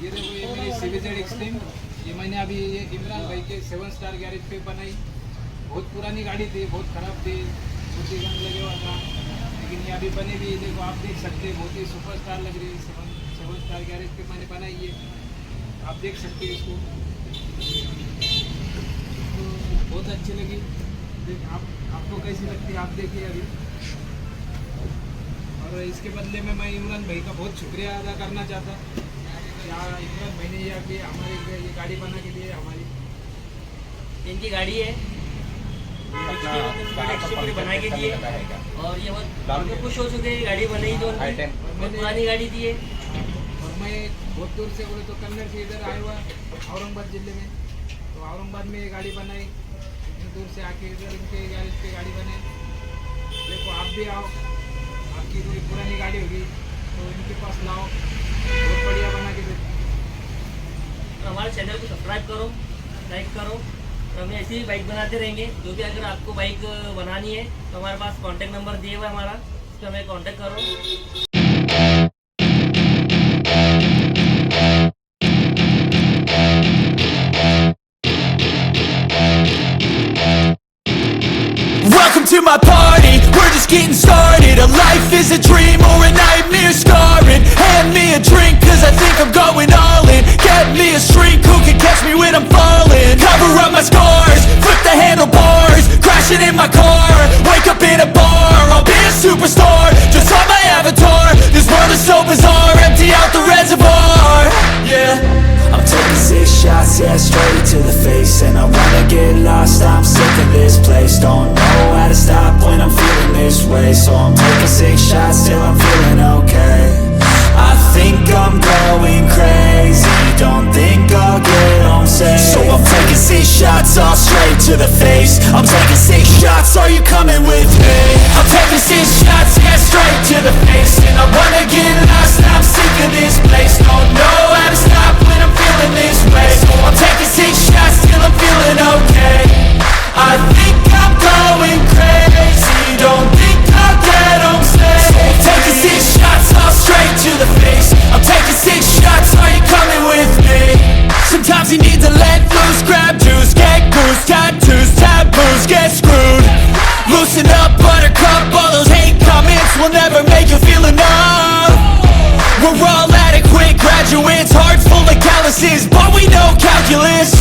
ये देखो ये मेरी CBZ Xtreme, ये मैंने अभी ये इमरान भाई के 7 स्टार गैरेज पे बनाई। बहुत पुरानी गाड़ी थी, बहुत ख़राब थी, छोटी गन लगे हुआ था, लेकिन ये अभी बनी हुई। देखो आप देख सकते हैं, बहुत ही सुपर स्टार लग रही है। 7 स्टार गैरेज पे मैंने बनाई है, आप देख सकते हैं इसको। तो बहुत अच्छी लगी। आपको कैसी लगती है आप देखिए अभी। और इसके बदले में मैं इमरान भाई का बहुत शुक्रिया अदा करना चाहता। यार इमरान भाई ने यह कि हमारी ये गाड़ी बना के लिए हमारी इनकी गाड़ी है बना के दिए, और ये बहुत खुश हो चुके हैं। गाड़ी बनाई जो बहुत पुरानी गाड़ी थी। और मैं बहुत दूर से बोले तो कन्नड़ से इधर आया हुआ औरंगाबाद जिले में, तो औरंगाबाद में ये गाड़ी बनाई। इतनी दूर से आके इधर इनके गैरेज पे गाड़ी बनाई। देखो आप भी आओ, आपकी कोई पुरानी गाड़ी होगी तो इनके पास लाओ, बहुत बढ़िया बना के देते। तो हमारे चैनल को सब्सक्राइब करो, लाइक करो, और हम ऐसी ही बाइक बनाते रहेंगे। जो भी अगर आपको बाइक बनानी है तो हमारे पास कांटेक्ट नंबर दिए हुआ है हमारा, उस पर हमें कांटेक्ट करो। Welcome to my party, we're just getting started. A life is a dream or a nightmare scarring. Hand me a drink cause I think I'm going all in. Get me a shrink who can catch me when I'm falling. Cover up my scars, flip the handlebars, crashing in my car, wake up in a bar. I'll be a superstar, just on my avatar. This world is so bizarre, empty out the reservoir. Yeah, I'm taking 6 shots, yeah, straight to the face. And I wanna get lost, I'm sick of this place. Don't know how to stop when I'm feeling this way. So I'm taking 6 shots till I'm feeling okay. I think I'm going crazy, don't think I'll get home safe. So I'm taking 6 shots all straight to the face. I'm taking 6 shots, are you coming with me? I'm taking 6 shots, yeah, straight to the face. And I wanna get lost, I'm sick of this place. Don't know how to stop when I'm feeling this way. So I'm taking 6 shots till I'm feeling okay. I think I'm going crazy, don't think I'll get home safe. So I'm taking 6 shots all straight to the face. I'm taking 6 shots, are you coming with me? Sometimes you need to let loose, grab juice, get goose, tattoos, taboos, get screwed. Loosen up, buttercup, all those hate comments will never make you feel enough. We're all adequate graduates, hearts full of calluses, but we know calculus.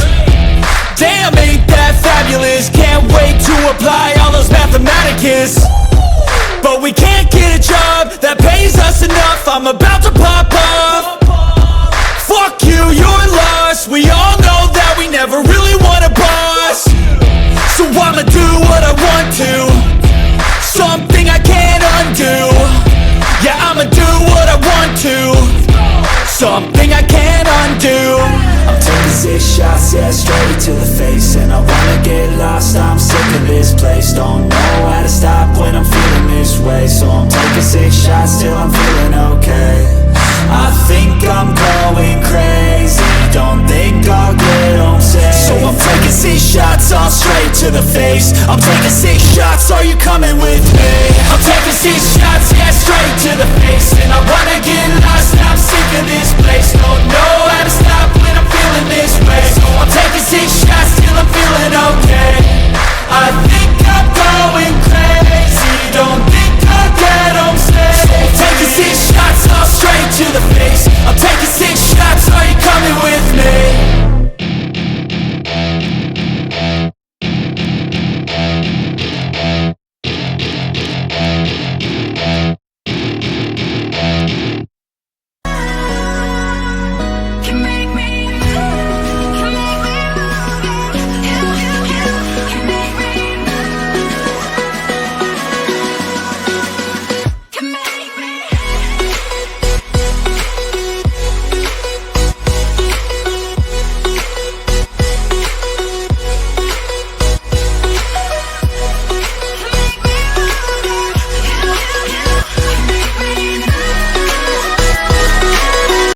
Damn, ain't that fabulous? Can't wait to apply all those mathematicus. But we can't get a job that pays us enough. I'm about to pop off. Fuck you, you're lost. We all know that we never really want a boss. So I'ma do what I want to, something I can't undo. Yeah, I'ma do what I want to, something I can't undo. I'm taking 6 shots, yeah, straight to the face. And I wanna get lost, I'm sick of this place. Don't know how to stop when I'm feeling this way. So I'm taking 6 shots till I'm feeling okay. I think I'm going crazy, don't think I'll get home safe. So I'm taking 6 shots all straight to the face. I'm taking 6 shots, are you coming with me? I'm taking 6 shots, yeah, straight to the face. And I wanna get lost, I'm sick of this